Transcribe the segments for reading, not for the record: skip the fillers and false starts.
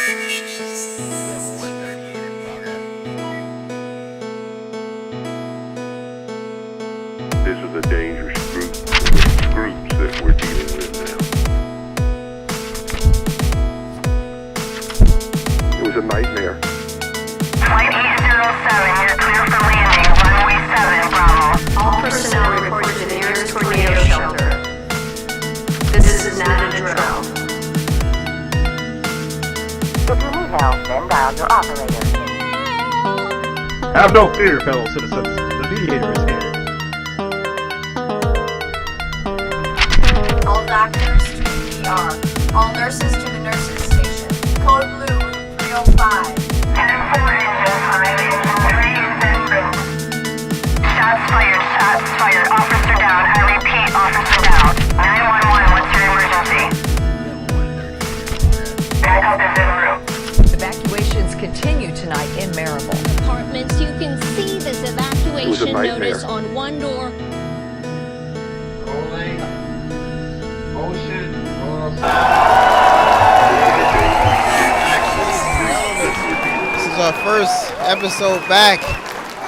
This is a dangerous groups that we're dealing with now. It was a nightmare. Flight 807, you're clear for landing. Runway 7, Bravo. All personnel report to the nearest tornado shelter. This is not a drill. If you need help, then dial your operator. Have no fear, fellow citizens. The mediator is here. All doctors to the ER. All nurses to the nurses station. Code blue 305. 10-4 engine 5, engine 3 is en route. Shots fired. Officer down. I repeat, officer down. 911, what's your emergency? Backup is en route. Evacuations continue tonight in Maribel. Apartments. You can see this evacuation nightmare. notice on one door. This is our first episode back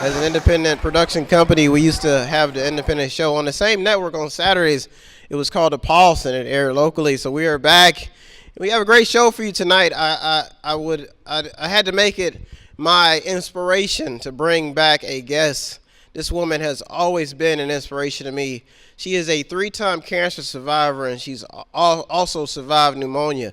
as an independent production company. We used to have the independent show on the same network on Saturdays. It was called The Pulse, and it aired locally. So we are back. We have a great show for you tonight. I had to make it my inspiration to bring back a guest. This woman has always been an inspiration to me. She is a 3-time cancer survivor, and she's also survived pneumonia.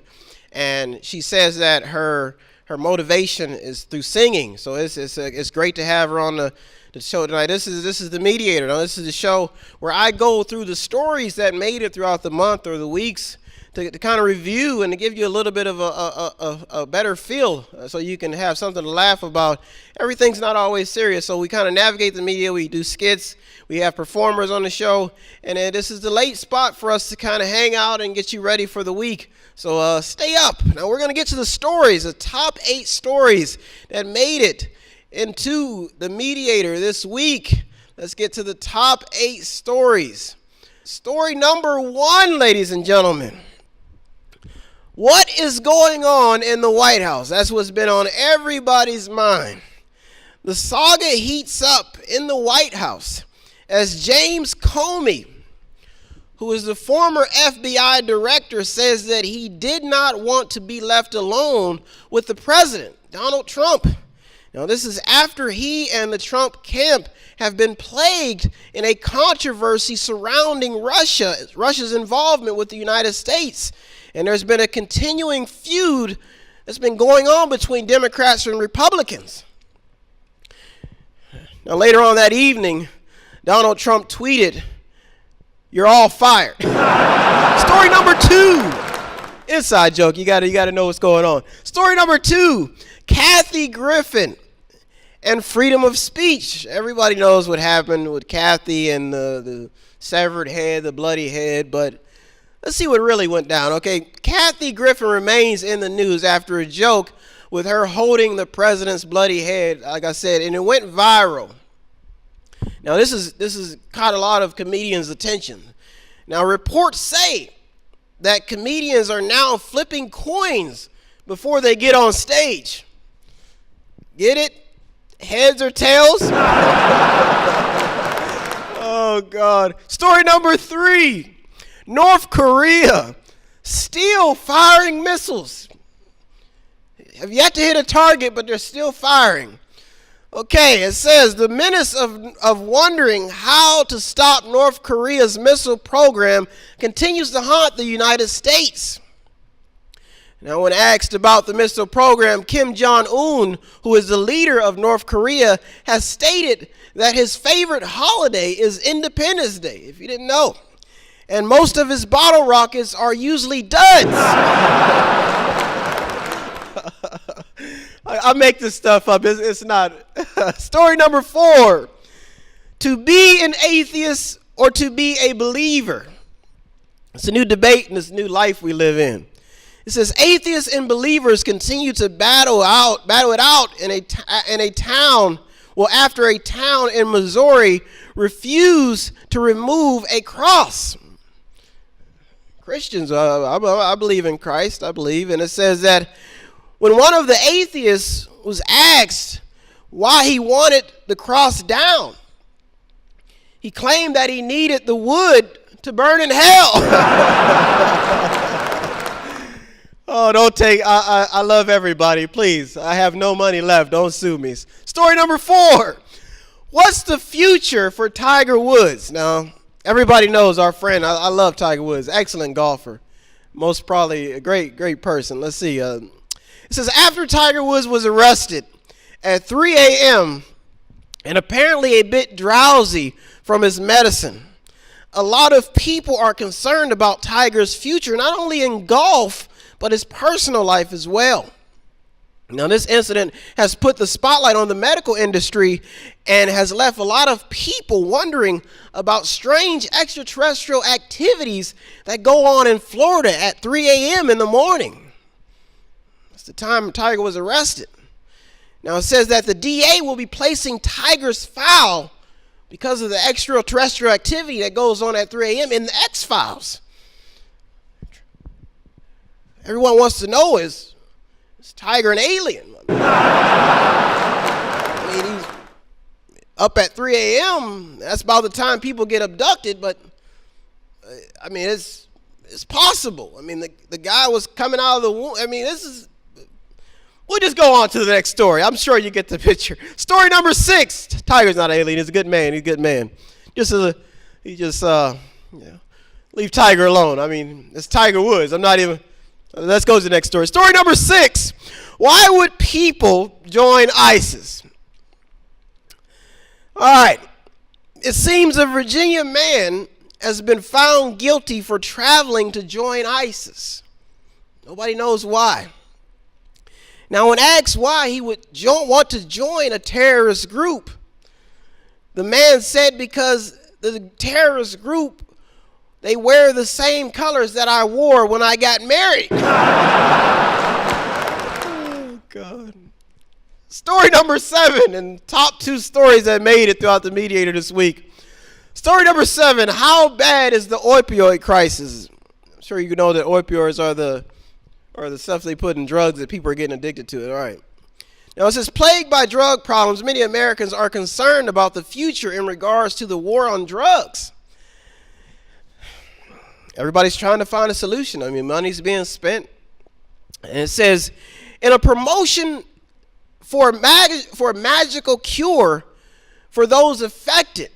And she says that her motivation is through singing. So it's great to have her on the show tonight. This is The Mediator. Now, this is the show where I go through the stories that made it throughout the month or the weeks to kind of review and to give you a little bit of a better feel so you can have something to laugh about. Everything's not always serious, so we kind of navigate the media. We do skits. We have performers on the show, and this is the late spot for us to kind of hang out and get you ready for the week. So stay up. Now we're going to get to the stories, the top 8 stories that made it into The Mediator this week. Let's get to the top 8 stories. Story number 1, ladies and gentlemen. What is going on in the White House? That's what's been on everybody's mind. The saga heats up in the White House as James Comey, who is the former FBI director, says that he did not want to be left alone with the president, Donald Trump. Now, this is after he and the Trump camp have been plagued in a controversy surrounding Russia's involvement with the United States. And there's been a continuing feud that's been going on between Democrats and Republicans. Now, later on that evening, Donald Trump tweeted, "You're all fired." Story number 2. Inside joke. You gotta know what's going on. Story number 2. Kathy Griffin and freedom of speech. Everybody knows what happened with Kathy and the severed head, the bloody head, but let's see what really went down. Okay, Kathy Griffin remains in the news after a joke with her holding the president's bloody head, like I said, and it went viral. Now, this is caught a lot of comedians' attention. Now, reports say that comedians are now flipping coins before they get on stage. Get it? Heads or tails? Oh, God. Story number 3. North Korea still firing missiles. Have yet to hit a target, but they're still firing. Okay, it says the menace of wondering how to stop North Korea's missile program continues to haunt the United States. Now, when asked about the missile program, Kim Jong-un, who is the leader of North Korea, has stated that his favorite holiday is Independence Day, if you didn't know. And most of his bottle rockets are usually duds. I make this stuff up. It's not. Story number 4. To be an atheist or to be a believer. It's a new debate in this new life we live in. It says atheists and believers continue to battle it out in a town. Well, after a town in Missouri refused to remove a cross. Christians, I believe in Christ. I believe, and it says that When one of the atheists was asked why he wanted the cross down, he claimed that he needed the wood to burn in hell. Oh, don't take, I love everybody, please. I have no money left, don't sue me. Story number 4. What's the future for Tiger Woods? Now, everybody knows our friend, I love Tiger Woods, excellent golfer. Most probably a great person. Let's see. It says, after Tiger Woods was arrested at 3 a.m. and apparently a bit drowsy from his medicine, a lot of people are concerned about Tiger's future, not only in golf, but his personal life as well. Now, this incident has put the spotlight on the medical industry and has left a lot of people wondering about strange extraterrestrial activities that go on in Florida at 3 a.m. in the morning. That's the time Tiger was arrested. Now, it says that the DA will be placing Tiger's file because of the extraterrestrial activity that goes on at 3 a.m. in the X-Files. Everyone wants to know, is Tiger an alien? I mean, he's up at 3 a.m. That's about the time people get abducted, but I mean, it's possible. I mean, the guy was coming out of the womb. I mean, we'll just go on to the next story. I'm sure you get the picture. Story number 6. Tiger's not an alien. He's a good man. He's a good man. Leave Tiger alone. I mean, it's Tiger Woods. Let's go to the next story. Story number 6. Why would people join ISIS? All right. It seems a Virginia man has been found guilty for traveling to join ISIS. Nobody knows why. Now, when asked why he would want to join a terrorist group, the man said because the terrorist group, they wear the same colors that I wore when I got married. Oh, God. Story number 7, and top 2 stories that made it throughout the Mediator this week. Story number 7, how bad is the opioid crisis? I'm sure you know that opioids are the stuff they put in drugs that people are getting addicted to. All right. Now, it says, plagued by drug problems, many Americans are concerned about the future in regards to the war on drugs. Everybody's trying to find a solution. I mean, money's being spent. And it says, in a promotion for a magical cure for those affected,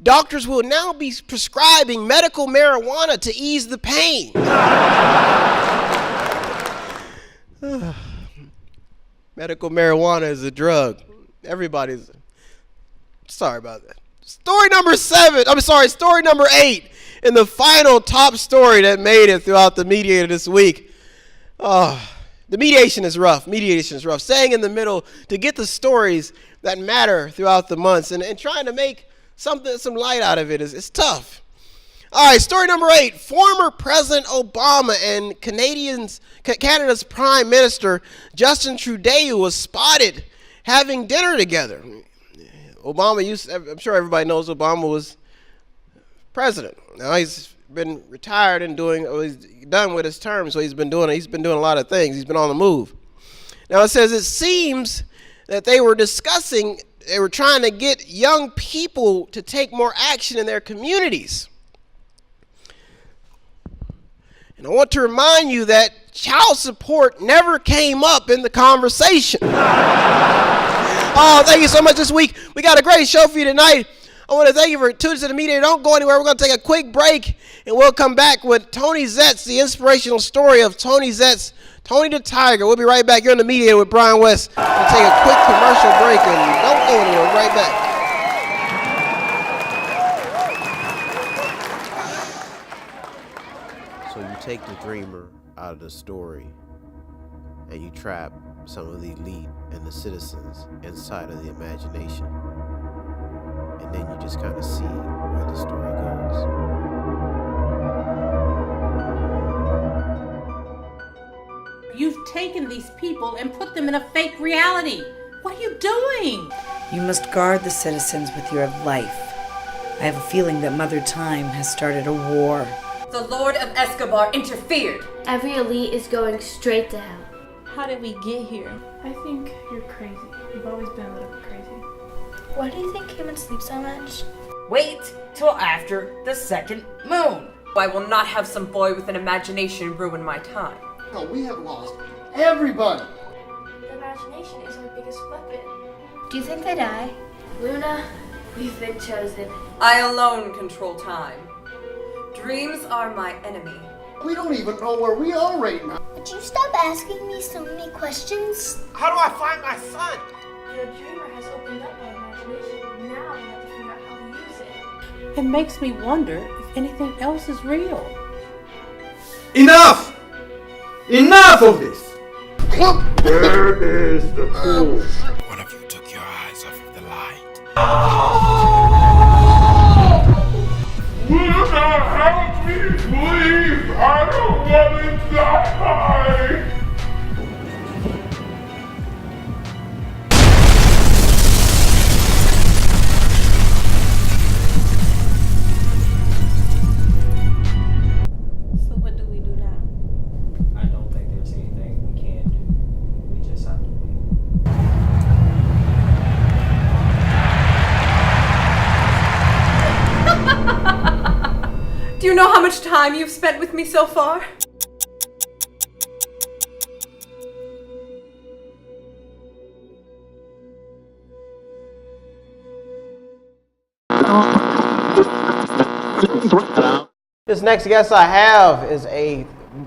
doctors will now be prescribing medical marijuana to ease the pain. Medical marijuana is a drug. Everybody's sorry about that. Story number 8, and the final top story that made it throughout the Mediator this week. The mediation is rough. Staying in the middle to get the stories that matter throughout the months and trying to make some light out of it is tough. All right, story number 8. Former President Obama and Canada's Prime Minister Justin Trudeau was spotted having dinner together. I'm sure everybody knows Obama was president. Now he's been retired and he's done with his term, so he's been doing a lot of things. He's been on the move. Now it says it seems that they were trying to get young people to take more action in their communities. And I want to remind you that child support never came up in the conversation. Oh, thank you so much this week. We got a great show for you tonight. I want to thank you for tuning to the media. Don't go anywhere. We're going to take a quick break, and we'll come back with Toni Zetts, the inspirational story of Toni Zetts, Toni the Tiger. We'll be right back. You're in the media with Brian West. We'll take a quick commercial break, and don't go anywhere. We'll be right back. So you take the dreamer out of the story, and you trap some of the elite and the citizens inside of the imagination. And then you just kind of see where the story goes. You've taken these people and put them in a fake reality. What are you doing? You must guard the citizens with your life. I have a feeling that Mother Time has started a war. The Lord of Escobar interfered. Every elite is going straight to hell. How did we get here? I think you're crazy. You've always been a little bit crazy. Why do you think humans sleep so much? Wait till after the second moon. I will not have some boy with an imagination ruin my time. No, we have lost everybody. The imagination is our biggest weapon. Do you think they die? Luna, we've been chosen. I alone control time. Dreams are my enemy. We don't even know where we are right now. Would you stop asking me so many questions? How do I find my son? The dreamer has opened up our imagination. Now we have to figure out how to use it. It makes me wonder if anything else is real. Enough! Enough of this! Where is the pool? One of you took your eyes off of the light. Luna, help me, please! I don't want to die! So what do we do now? I don't think there's anything we can do. We just have to wait. Do you know how much time you've spent with me so far? This next guest I have is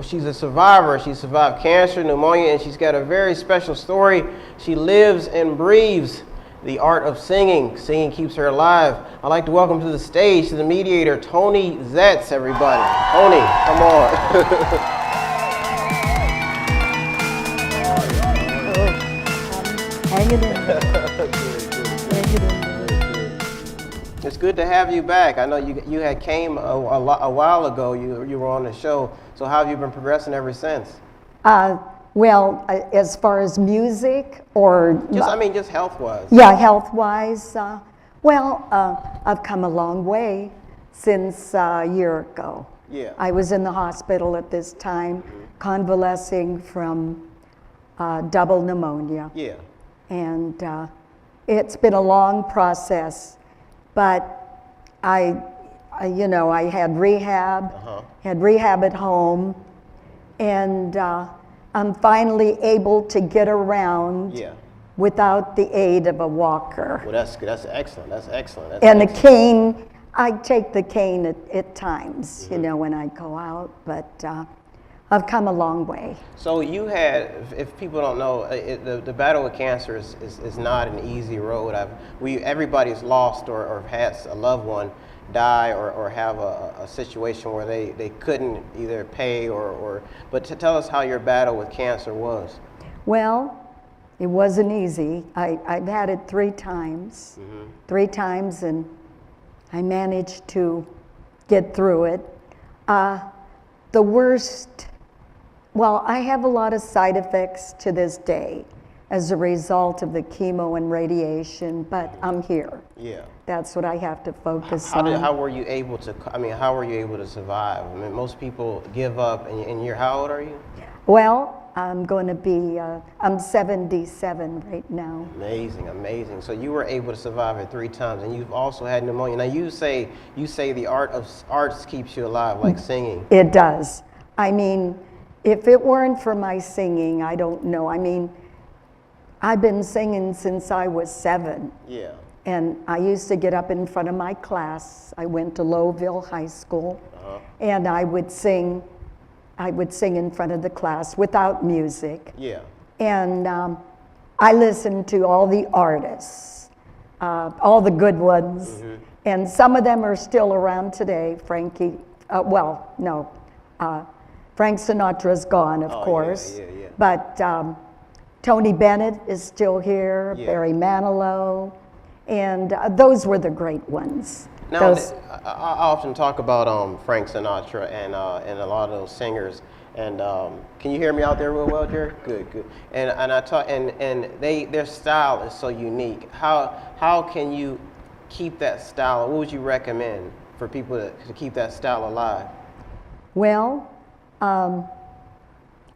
she's a survivor. She survived cancer, pneumonia, and she's got a very special story. She lives and breathes the art of singing. Singing keeps her alive. I'd like to welcome to the stage, to the mediator, Toni Zetts, everybody. Toni, come on. Hanging in there. Hanging in there. It's good to have you back. I know you had came a while ago. You were on the show. So how have you been progressing ever since? Well, as far as music or... just health-wise. Yeah, health-wise. I've come a long way since a year ago. Yeah. I was in the hospital at this time, convalescing from double pneumonia. Yeah. And it's been a long process, but I had rehab, at home, and I'm finally able to get around without the aid of a walker. Well, that's excellent. That's excellent. The cane, I take the cane at times, when I go out, but I've come a long way. So you had, if people don't know, the battle with cancer is not an easy road. Everybody's lost or has a loved one die or have a situation where they couldn't either pay but to tell us how your battle with cancer was. Well, it wasn't easy. I've had it 3 times. 3 times, and I managed to get through it. The worst, I have a lot of side effects to this day as a result of the chemo and radiation, but I'm here. Yeah. That's what I have to focus on. How were you able to survive? I mean, most people give up, and how old are you? Well, I'm going to be, I'm 77 right now. Amazing, amazing. So you were able to survive it 3 times, and you've also had pneumonia. Now you say the arts keeps you alive, like singing. It does. I mean, if it weren't for my singing, I don't know. I mean, I've been singing since I was 7. Yeah. And I used to get up in front of my class. I went to Lowville High School, and I would sing in front of the class without music. Yeah. And I listened to all the artists, all the good ones, and some of them are still around today. Frank Sinatra's gone, of course. Yeah. But Tony Bennett is still here, Barry Manilow, and those were the great ones. Now, I often talk about Frank Sinatra and a lot of those singers. And can you hear me out there real well, Jerry? Good. And I talk, and their style is so unique. How can you keep that style? What would you recommend for people to keep that style alive? Well,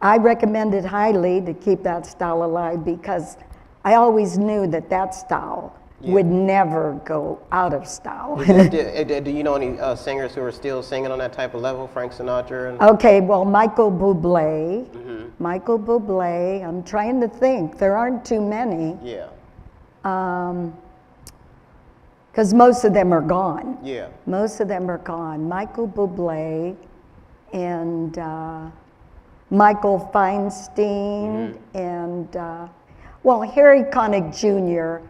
I recommend it highly to keep that style alive because I always knew that that style would never go out of style. Do you know any singers who are still singing on that type of level? Frank Sinatra? And... Okay, well, Michael Bublé. Michael Bublé. I'm trying to think. There aren't too many. Yeah. Because most of them are gone. Yeah. Most of them are gone. Michael Bublé and Michael Feinstein and, well, Harry Connick Jr.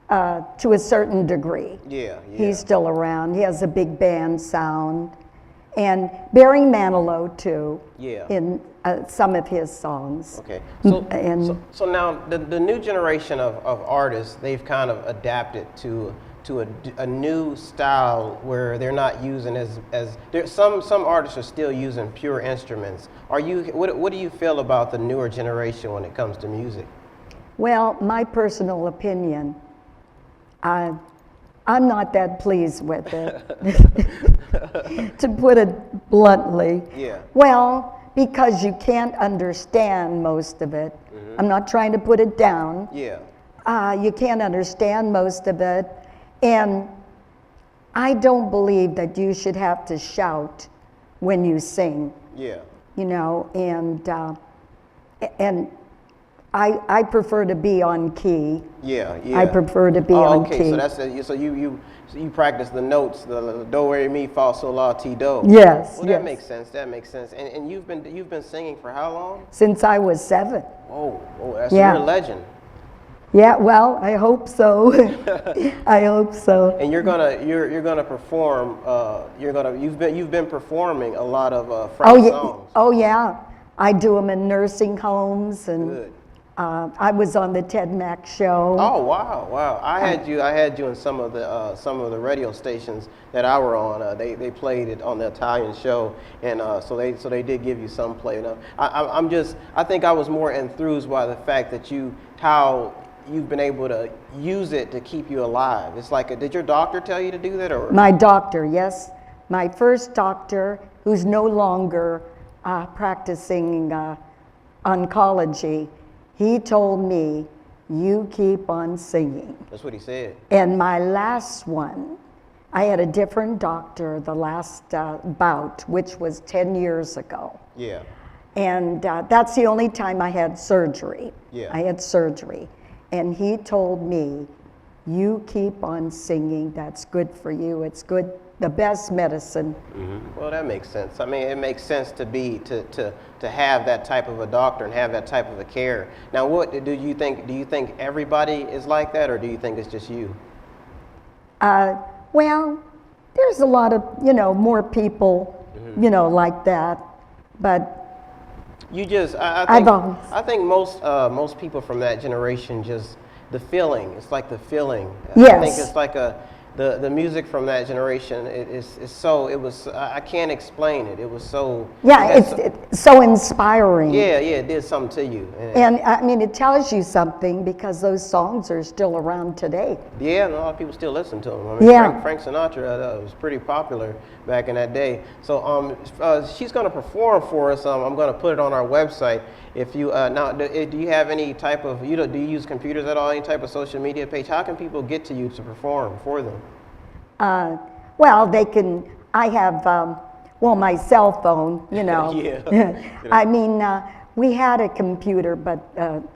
To a certain degree. Yeah. He's still around. He has a big band sound. And Barry Manilow, too, in some of his songs. Okay. So now, the new generation of artists, they've kind of adapted to a new style where they're not using some artists are still using pure instruments. What do you feel about the newer generation when it comes to music? Well, my personal opinion, I'm not that pleased with it, to put it bluntly. Yeah. Well, because you can't understand most of it. I'm not trying to put it down. Yeah. You can't understand most of it. And I don't believe that you should have to shout when you sing. Yeah. You know, and I prefer to be on key. Yeah. I prefer to be on okay. key. So that's so you practice the notes, the do, re, mi, fa, sol, la, ti, do. Yes. Well, that makes sense. That makes sense. And you've been singing for how long? Since I was 7. Whoa, you're a legend. Yeah, well, I hope so. I hope so. And you're gonna perform. You've been performing a lot of Frank songs. Oh yeah, I do them in nursing homes and. Good. I was on the Ted Mack show. Oh wow! I had you in some of the radio stations that I were on. They played it on the Italian show, and so they did give you some play. I think I was more enthused by the fact that how you've been able to use it to keep you alive. It's like, did your doctor tell you to do that, or? My doctor, yes, my first doctor, who's no longer practicing oncology. He told me, you keep on singing. That's what he said. And my last one, I had a different doctor the last bout, which was 10 years ago. Yeah. And that's the only time I had surgery. Yeah. I had surgery. And he told me, you keep on singing, that's good for you, it's good, the best medicine. Well, that makes sense. I mean, it makes sense to have that type of a doctor and have that type of a care. Now, what do you think? Do you think everybody is like that, or do you think it's just you? Well, there's a lot of, more people, like that, but you just, I think most people from that generation just, the feeling, it's like the feeling. Yes. I think it's like the music from that generation, I can't explain it. It was so... Yeah, it's so inspiring. Yeah, it did something to you. And I mean, it tells you something because those songs are still around today. Yeah, and a lot of people still listen to them. I mean, Frank Sinatra was pretty popular back in that day. So she's going to perform for us. I'm going to put it on our website. If you now, do you have any type of, do you use computers at all, any type of social media page? How can people get to you to perform for them? Well, they can, I have, my cell phone, Yeah. I mean, we had a computer, but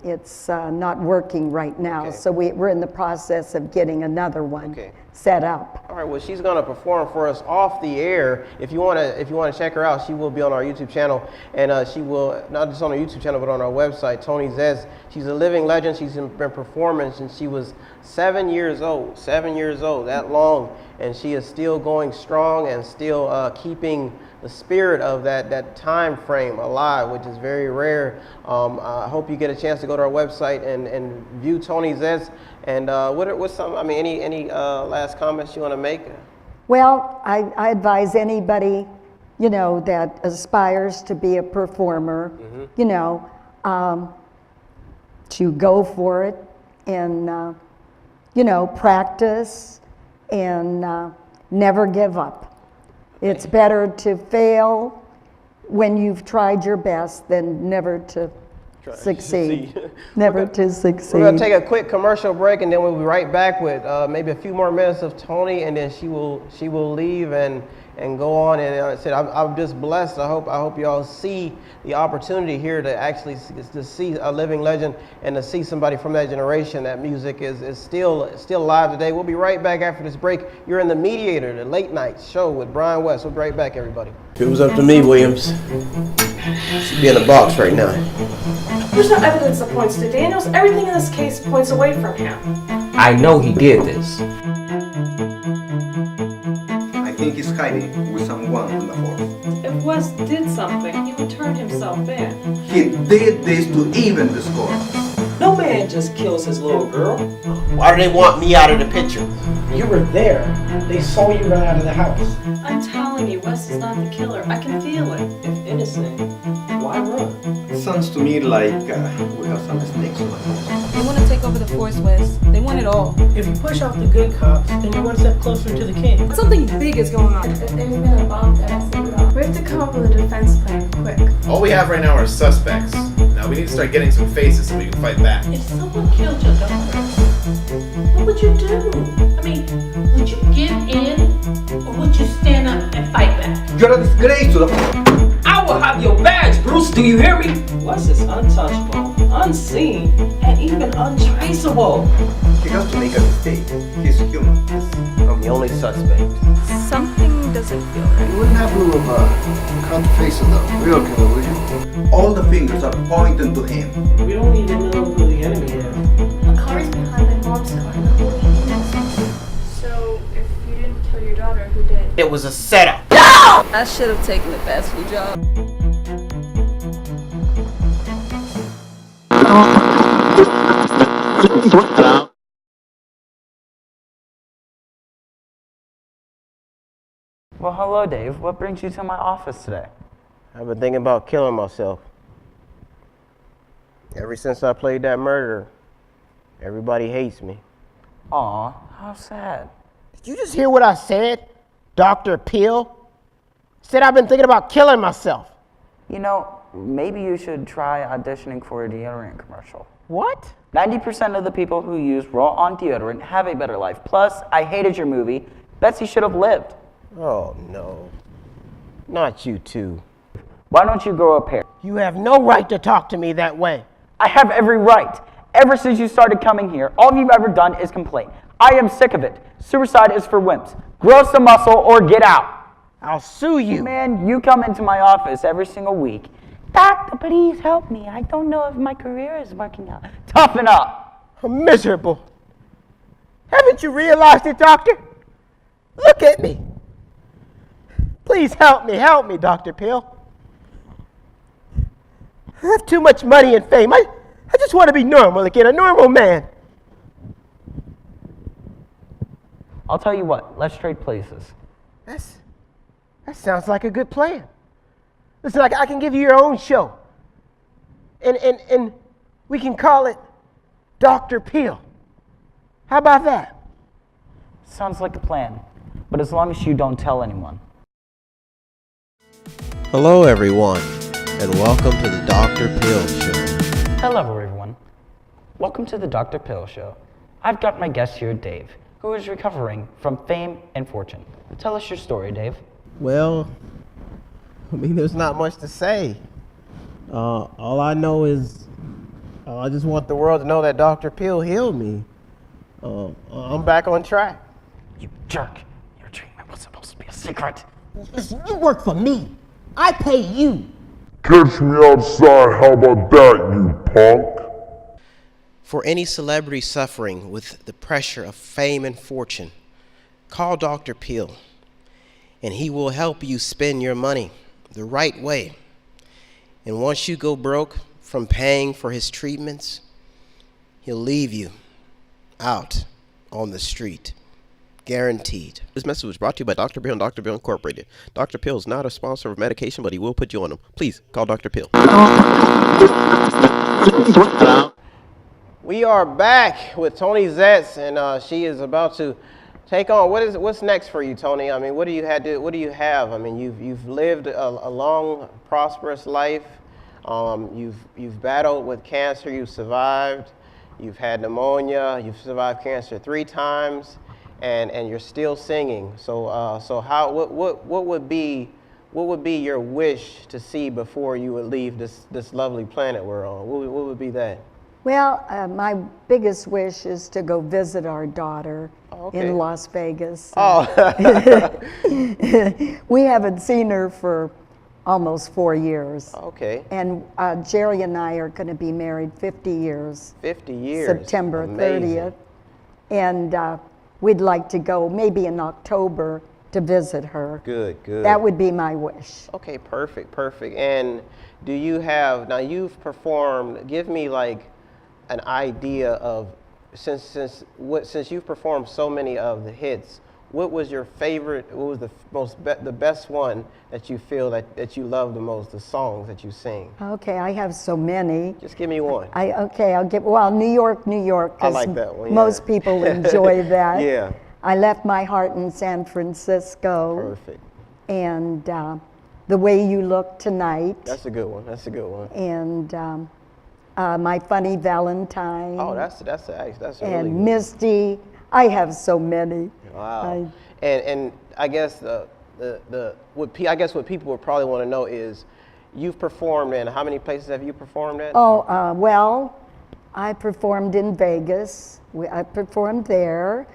it's not working right now. Okay. So we're in the process of getting another one set up. All right. Well, she's going to perform for us off the air. If you want to check her out, she will be on our YouTube channel, and she will not just on our YouTube channel, but on our website. Toni Zetts. She's a living legend. She's been performing since she was 7 years old. 7 years old, that long, and she is still going strong and still keeping the spirit of that time frame alive, which is very rare. I hope you get a chance to go to our website and view Toni Zetts. And what's some? I mean, any last comments you want to make? Well, I advise anybody, that aspires to be a performer, to go for it and practice and never give up. It's better to fail when you've tried your best, then never to succeed. Never to succeed. We're going to take a quick commercial break, and then we'll be right back with maybe a few more minutes of Toni, and then she will leave and go on. And I said, I'm just blessed. I hope y'all see the opportunity here to actually see a living legend and to see somebody from that generation. That music is still alive today. We'll be right back after this break. You're in The Mediator, the late night show with Brian West. We'll be right back, everybody. If it was up to me, Williams, she'd be in the box right now. There's no evidence that points to Daniels. Everything in this case points away from him. I know he did this. I think he's hiding with someone on the force. If West did something, he would turn himself in. He did this to even the score. No man just kills his little girl. Why do they want me out of the picture? You were there. They saw you run out of the house. I'm telling you, West is not the killer. I can feel it. If innocent, why run? It sounds to me like we have some snakes on the force. They want to take over the force, West. They want it all. If you push off the good cops, then you're one step closer to the king. Something big is going on. There's been a bomb that has to go off. We have to come up with a defense plan quick. All we have right now are suspects. Now we need to start getting some faces so we can fight back. If someone killed your daughter, what would you do? I mean, would you give in or would you stand up and fight back? You're a disgrace to the... I will have your badge, Bruce. Do you hear me? Wes is untouchable, unseen, and even untraceable. He has to make a mistake. He's human. I'm the only suspect. Something doesn't feel right. You wouldn't have to cut the face of the real killer, would you? All the fingers are pointing to him. We don't even know who the enemy is. A car is behind my mom's car and the whole evening. So, if you didn't kill your daughter, who did? It was a setup. I should have taken the fast food job. Well, hello, Dave. What brings you to my office today? I've been thinking about killing myself. Ever since I played that murderer, everybody hates me. Aw, how sad. Did you just hear what I said? Dr. Peel said I've been thinking about killing myself. You know, maybe you should try auditioning for a deodorant commercial. What? 90% of the people who use roll-on deodorant have a better life. Plus, I hated your movie. Betsy should have lived. Oh, no. Not you too. Why don't you grow a pair? You have no right to talk to me that way. I have every right. Ever since you started coming here, all you've ever done is complain. I am sick of it. Suicide is for wimps. Grow some muscle or get out. I'll sue you. Man, you come into my office every single week. Doctor, please help me. I don't know if my career is working out. Toughen up. I'm miserable. Haven't you realized it, doctor? Look at me. Please help me, Dr. Peel. I have too much money and fame. I just want to be normal again, a normal man. I'll tell you what, let's trade places. That sounds like a good plan. Listen, I can give you your own show. And we can call it Dr. Peel. How about that? Sounds like a plan, but as long as you don't tell anyone. Hello, everyone, and welcome to the Dr. Peel Show. Hello, everyone. Welcome to the Dr. Peel Show. I've got my guest here, Dave, who is recovering from fame and fortune. Tell us your story, Dave. Well, I mean, there's not much to say. All I know is I just want the world to know that Dr. Peel healed me. I'm back on track. You jerk. Your treatment was supposed to be a secret. Listen, you work for me. I pay you. Catch me outside, how about that, you punk? For any celebrity suffering with the pressure of fame and fortune, call Dr. Peel, and he will help you spend your money the right way. And once you go broke from paying for his treatments, he'll leave you out on the street. Guaranteed. This message was brought to you by Dr. Peel and Dr. Peel Incorporated. Dr. Peel is not a sponsor of medication, but he will put you on them. Please call Dr. Peel. We are back with Toni Zetts, and she is about to Take on. What's next for you, Toni? I mean, what do you have? I mean, you've lived a long, prosperous life. You've battled with cancer. You've survived. You've had pneumonia. You've survived cancer 3 times, and you're still singing. So what would be your wish to see before you would leave this lovely planet we're on? What would be that? Well, my biggest wish is to go visit our daughter in Las Vegas. Oh. We haven't seen her for almost 4 years. Okay. And Jerry and I are going to be married 50 years. 50 years. September Amazing. 30th. And we'd like to go maybe in October to visit her. Good. That would be my wish. Okay, perfect. And do you have, now you've performed, give me like an idea of, since you've performed so many of the hits, what was your favorite, what was the best one that you feel that you love the most, the songs that you sing? Okay, I have so many. Just give me one. I'll give, well, New York, I like that one, yeah. Most people enjoy that. Yeah. I left my heart in San Francisco. Perfect. And The Way You Look Tonight. That's a good one. And My Funny Valentine. Oh, that's really good. And Misty. I have so many. Wow. And I guess what people would probably want to know is, you've performed in, how many places have you performed at? Well, I performed in Vegas. I performed there.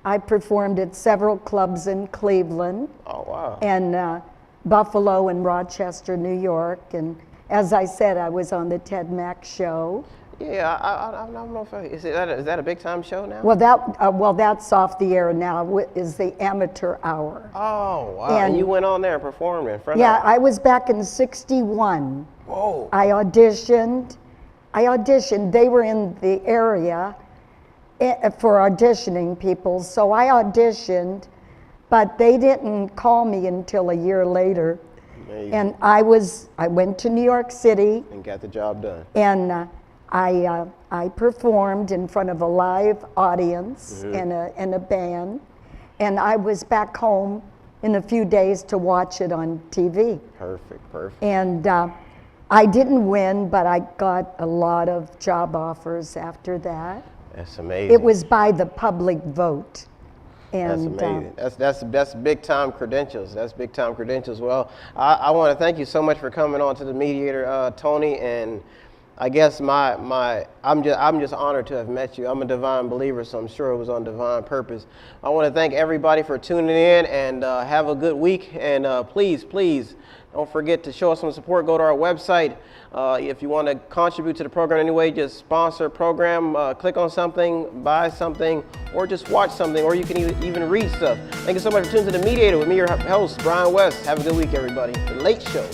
I performed at several clubs in Cleveland. Oh, wow. And Buffalo and Rochester, New York. And as I said, I was on the Ted Mack show. Yeah, I don't know if is that a big time show now? Well, that's off the air now. Is the amateur hour. Oh, wow. And you went on there and performed in front of. Yeah, I was back in '61. Whoa. I auditioned. They were in the area for auditioning people, so I auditioned, but they didn't call me until a year later. Amazing. And I went to New York City and got the job done. And I performed in front of a live audience and a band, and I was back home in a few days to watch it on TV. Perfect. And I didn't win, but I got a lot of job offers after that. That's amazing. It was by the public vote. And, that's amazing. That's big time credentials. Well, I want to thank you so much for coming on to The Mediator, Toni. And I guess I'm just honored to have met you. I'm a divine believer, so I'm sure it was on divine purpose. I want to thank everybody for tuning in, and have a good week. And please don't forget to show us some support. Go to our website. If you want to contribute to the program anyway, just sponsor a program, click on something, buy something, or just watch something, or you can even read stuff. Thank you so much for tuning to The Mediator with me, your host, Brian West. Have a good week, everybody. The Late Show.